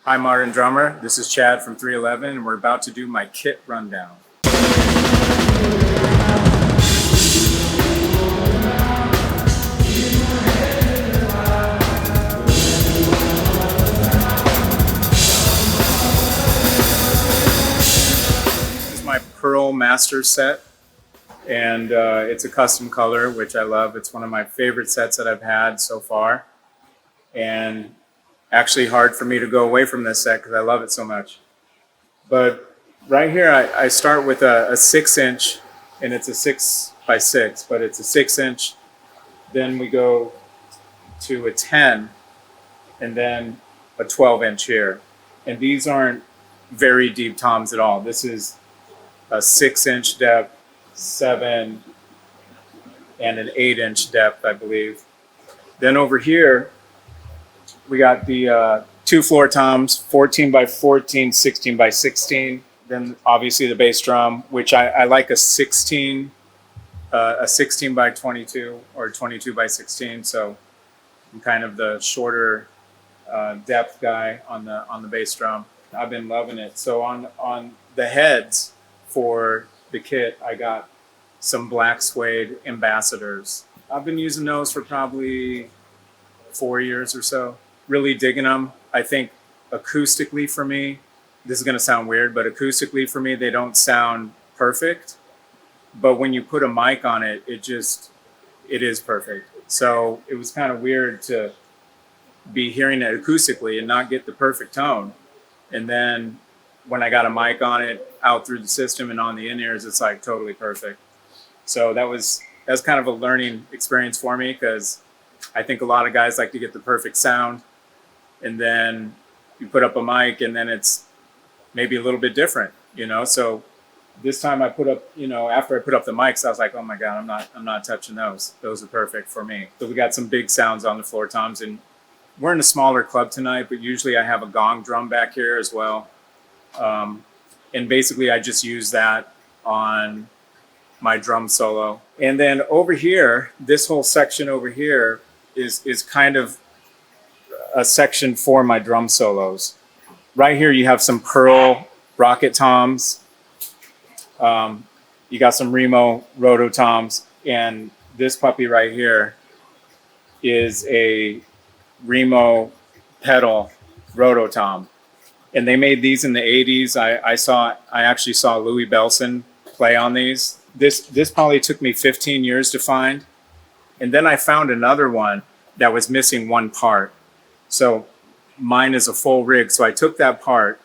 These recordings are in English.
Hi, Modern Drummer. This is Chad from 311, and we're about to do my kit rundown. This is my Pearl Master set, and it's a custom color, which I love. It's one of my favorite sets that I've had so far, and actually hard for me to go away from this set because I love it so much. But right here, I start with a 6-inch, and it's a 6x6, but it's a 6-inch. Then we go to a 10, and then a 12-inch here. And these aren't very deep toms at all. This is a 6-inch depth, 7, and an 8-inch depth, I believe. Then over here, we got the 2 floor toms, 14 by 14, 16 by 16. Then obviously the bass drum, which I like a 16 by 22 or 22 by 16. So I'm kind of the shorter depth guy on the bass drum. I've been loving it. So on the heads for the kit, I got some black suede ambassadors. I've been using those for probably 4 years or so. Really digging them. I think acoustically for me, this is going to sound weird, but acoustically for me, they don't sound perfect. But when you put a mic on it, it is perfect. So it was kind of weird to be hearing it acoustically and not get the perfect tone. And then when I got a mic on it out through the system and on the in-ears, it's like totally perfect. So that's kind of a learning experience for me, because I think a lot of guys like to get the perfect sound, and then you put up a mic and then it's maybe a little bit different, So this time I put up, after I put up the mics, I was like, oh my God, I'm not touching those. Those are perfect for me. So we got some big sounds on the floor toms, and we're in a smaller club tonight, but usually I have a gong drum back here as well. And basically I just use that on my drum solo. And then over here, this whole section over here is kind of a section for my drum solos. Right here you have some Pearl Rocket Toms. You got some Remo Roto Toms, and this puppy right here is a Remo pedal Roto Tom. And they made these in the 80s. I actually saw Louis Bellson play on these. This probably took me 15 years to find. And then I found another one that was missing one part. So mine is a full rig. So I took that part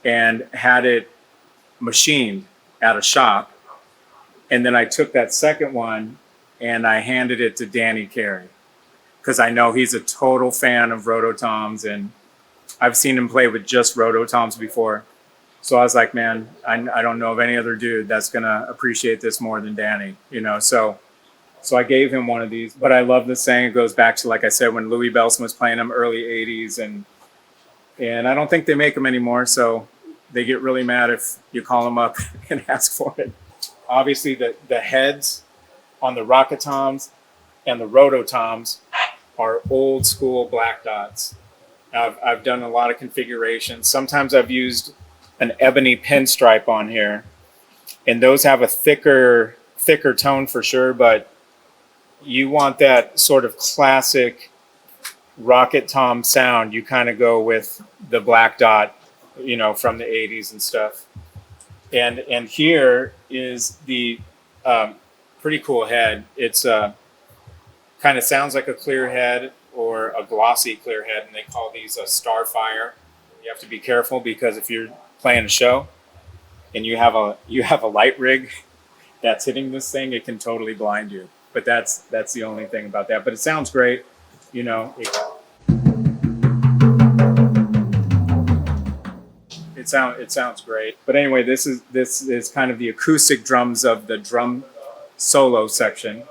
and had it machined at a shop. And then I took that second one and I handed it to Danny Carey, because I know he's a total fan of Roto Toms, and I've seen him play with just Roto Toms before. So I was like, man, I don't know of any other dude that's going to appreciate this more than Danny, So I gave him one of these, but I love this thing. It goes back to, like I said, when Louis Bellson was playing them early 80s, and I don't think they make them anymore. So they get really mad if you call them up and ask for it. Obviously the heads on the Rocket Toms and the Roto Toms are old school black dots. I've done a lot of configurations. Sometimes I've used an ebony pinstripe on here, and those have a thicker tone for sure, but you want that sort of classic Rocket Tom sound, you kind of go with the black dot, from the 80s and stuff. And here is the pretty cool head. It's kind of sounds like a clear head or a glossy clear head, and they call these a Starfire. You have to be careful, because if you're playing a show and you have a light rig that's hitting this thing, it can totally blind you. But that's the only thing about that. But it sounds great, It sounds great. But anyway, this is kind of the acoustic drums of the drum solo section.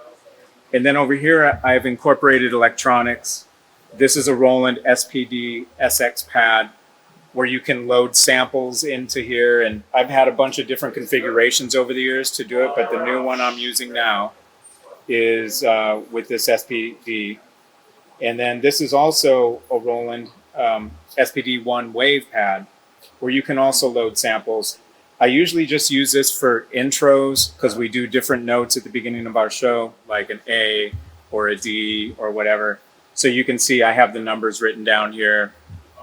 And then over here, I've incorporated electronics. This is a Roland SPD SX pad where you can load samples into here. And I've had a bunch of different configurations over the years to do it, but the new one I'm using now is with this SPD. And then this is also a Roland SPD1 wave pad, where you can also load samples. I usually just use this for intros because we do different notes at the beginning of our show, like an A or a D or whatever. So you can see I have the numbers written down here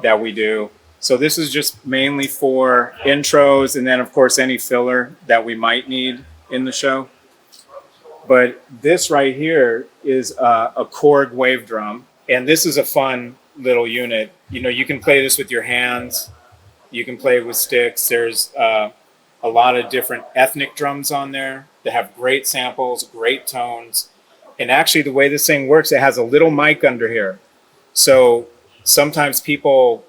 that we do. So this is just mainly for intros, and then of course any filler that we might need in the show. But this right here is a Korg wave drum, and this is a fun little unit. You know, you can play this with your hands, you can play it with sticks. There's a lot of different ethnic drums on there that have great samples, great tones. And actually the way this thing works, it has a little mic under here. So sometimes people,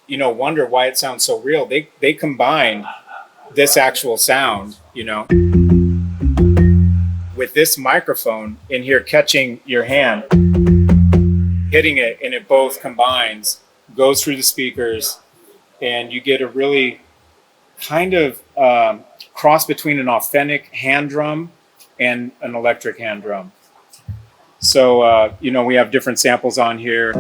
you know, wonder why it sounds so real. They combine this actual sound, you know, with this microphone in here catching your hand, hitting it, and it both combines, goes through the speakers, and you get a really kind of cross between an authentic hand drum and an electric hand drum. So, you know, we have different samples on here.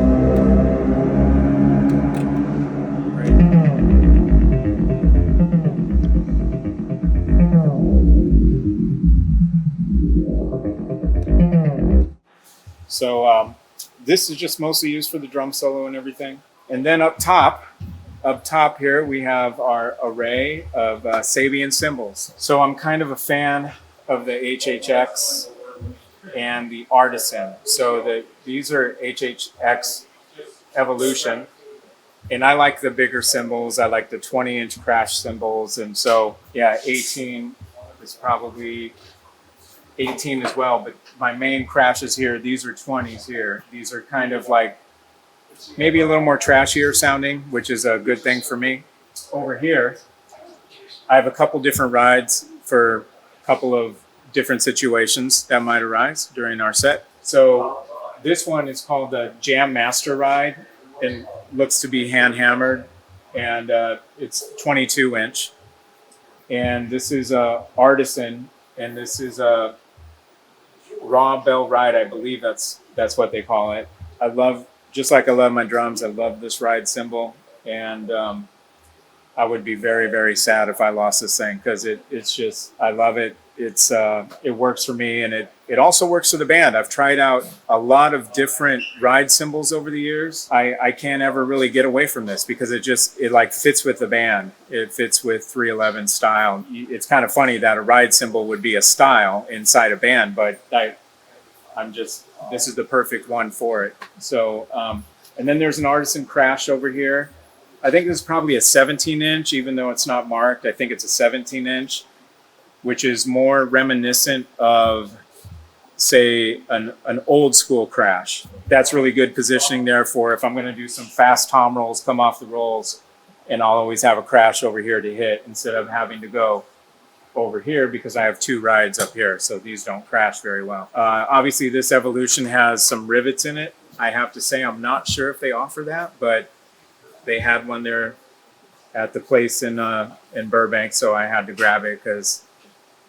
So this is just mostly used for the drum solo and everything. And then up top here, we have our array of Sabian cymbals. So I'm kind of a fan of the HHX and the Artisan. So these are HHX Evolution. And I like the bigger cymbals. I like the 20-inch crash cymbals. And so, yeah, 18 is probably 18 as well. But my main crashes here, these are 20s here. These are kind of like maybe a little more trashier sounding, which is a good thing for me. Over here, I have a couple different rides for a couple of different situations that might arise during our set. So this one is called the Jam Master Ride and looks to be hand hammered, and it's 22-inch. And this is a Artisan, and this is a raw bell ride. I believe that's what they call it. I love, just like I love my drums, I love this ride cymbal, and I would be very, very sad if I lost this thing because it's just, I love it. It works for me, and it also works for the band. I've tried out a lot of different ride cymbals over the years. I can't ever really get away from this because it like fits with the band. It fits with 311 style. It's kind of funny that a ride cymbal would be a style inside a band, but this is the perfect one for it. So, and then there's an Artisan crash over here. I think this is probably a 17-inch, even though it's not marked. I think it's a 17-inch, which is more reminiscent of, say, an old school crash. That's really good positioning there for if I'm going to do some fast tom rolls, come off the rolls, and I'll always have a crash over here to hit instead of having to go over here because I have two rides up here, so these don't crash very well. Obviously, this Evolution has some rivets in it. I have to say I'm not sure if they offer that, but they had one there at the place in Burbank, so I had to grab it because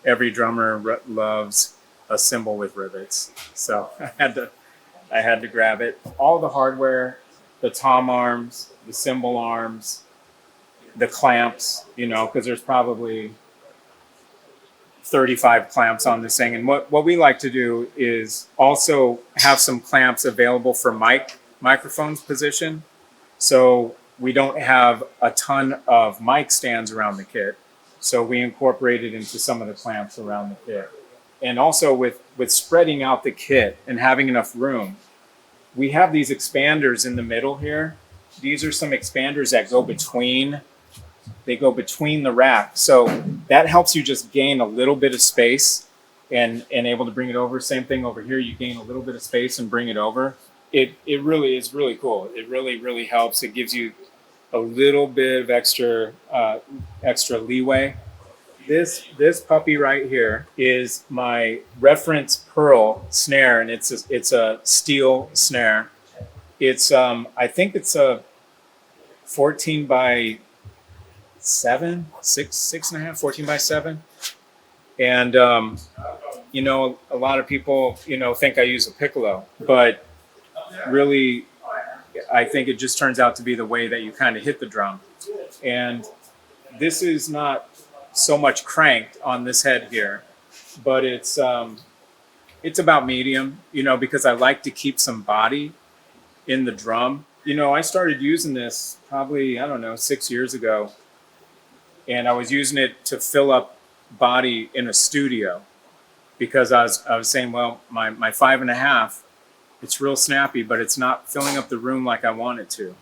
every drummer loves a cymbal with rivets. So I had to grab it. All the hardware, the tom arms, the cymbal arms, the clamps, you know, because there's probably 35 clamps on this thing. And what we like to do is also have some clamps available for microphones position. So we don't have a ton of mic stands around the kit. So we incorporate it into some of the clamps around the kit. And also with spreading out the kit and having enough room, we have these expanders in the middle here. These are some expanders that go between the rack. So that helps you just gain a little bit of space and able to bring it over. Same thing over here, you gain a little bit of space and bring it over. It really is really cool. It really, really helps. It gives you a little bit of extra leeway. This puppy right here is my reference pearl snare, and it's a steel snare. It's I think it's a 14 by 7, 6.5, 14 by 7. And you know, a lot of people, you know, think I use a piccolo, but really I think it just turns out to be the way that you kind of hit the drum. And this is not so much cranked on this head here, but it's about medium, you know, because I like to keep some body in the drum. You know, I started using this probably, I don't know, 6 years ago, and I was using it to fill up body in a studio because I was saying, well, my 5.5, it's real snappy, but it's not filling up the room like I want it to.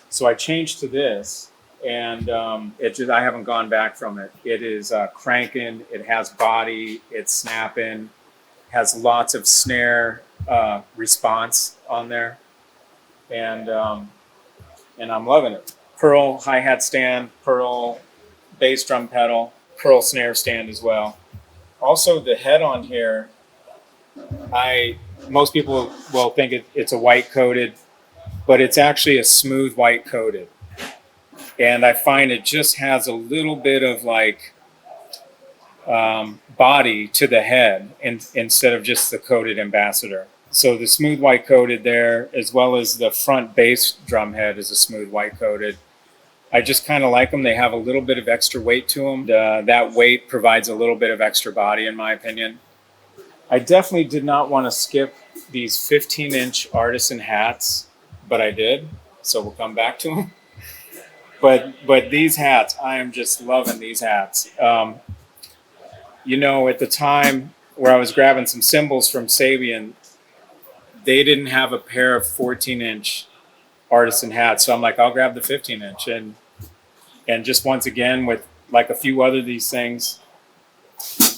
So I changed to this, and I haven't gone back from it. It is cranking, it has body, it's snapping, has lots of snare response on there, and I'm loving it. Pearl hi-hat stand, pearl bass drum pedal, pearl snare stand as well. Also, the head on here, most people will think it's a white coated, but it's actually a smooth white coated. And I find it just has a little bit of like body to the head instead of just the coated ambassador. So the smooth white coated there, as well as the front bass drum head is a smooth white coated. I just kind of like them. They have a little bit of extra weight to them. That weight provides a little bit of extra body, in my opinion. I definitely did not want to skip these 15-inch artisan hats, but I did. So we'll come back to them. But these hats, I am just loving these hats. You know, at the time where I was grabbing some cymbals from Sabian, they didn't have a pair of 14-inch artisan hats. So I'm like, I'll grab the 15-inch. And just once again, with like a few other of these things,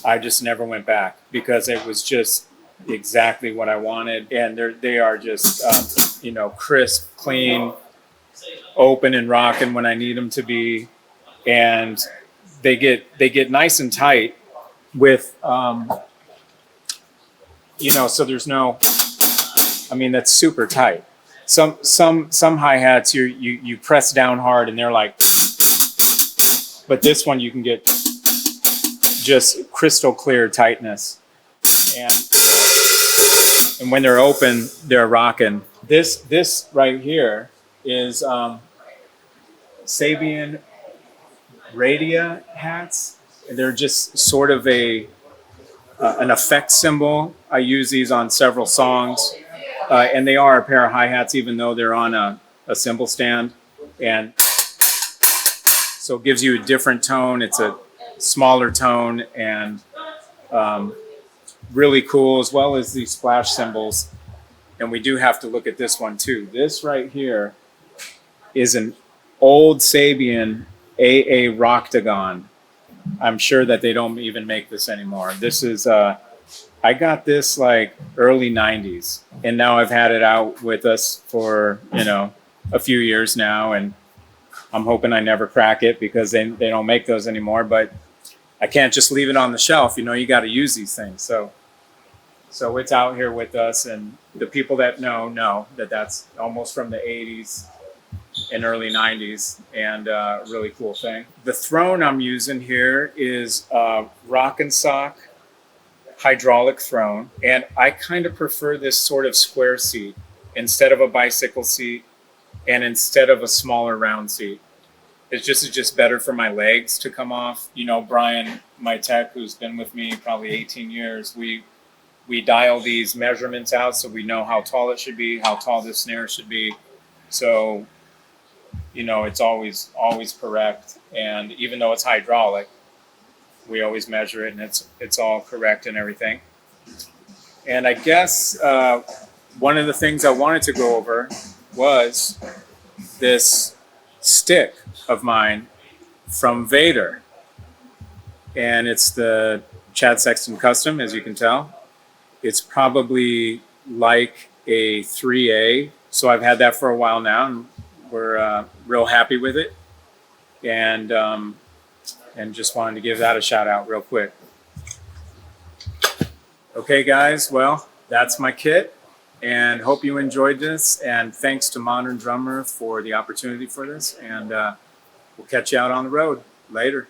I just never went back because it was just exactly what I wanted. And they are just, you know, crisp, clean, open and rocking when I need them to be. And they get nice and tight with, you know, so there's no, I mean, that's super tight. Some hi-hats you press down hard and they're like, but this one you can get just crystal clear tightness. And when they're open, they're rocking. This right here is Sabian Radia hats. They're just sort of an effect cymbal. I use these on several songs. And they are a pair of hi-hats, even though they're on a cymbal stand. And so it gives you a different tone. It's a smaller tone and really cool, as well as these splash cymbals. And we do have to look at this one too. This right here is an old Sabian AA Roctagon. I'm sure that they don't even make this anymore. This is... I got this like early 90s, and now I've had it out with us for, you know, a few years now, and I'm hoping I never crack it because they don't make those anymore, but I can't just leave it on the shelf. You know, you got to use these things. So it's out here with us, and the people that know that that's almost from the 80s and early 90s, and really cool thing. The throne I'm using here is Rock and Sock hydraulic throne, and I kind of prefer this sort of square seat instead of a bicycle seat and instead of a smaller round seat. It's just better for my legs to come off. You know, Brian, my tech, who's been with me probably 18 years, we dial these measurements out so we know how tall it should be, how tall this snare should be. So, you know, it's always correct. And even though it's hydraulic, we always measure it, and it's all correct and everything. And I guess one of the things I wanted to go over was this stick of mine from Vader. And it's the Chad Sexton Custom, as you can tell. It's probably like a 3A. So I've had that for a while now, and we're real happy with it. And just wanted to give that a shout out real quick. Okay, guys, well, that's my kit, and hope you enjoyed this. And thanks to Modern Drummer for the opportunity for this. And we'll catch you out on the road later.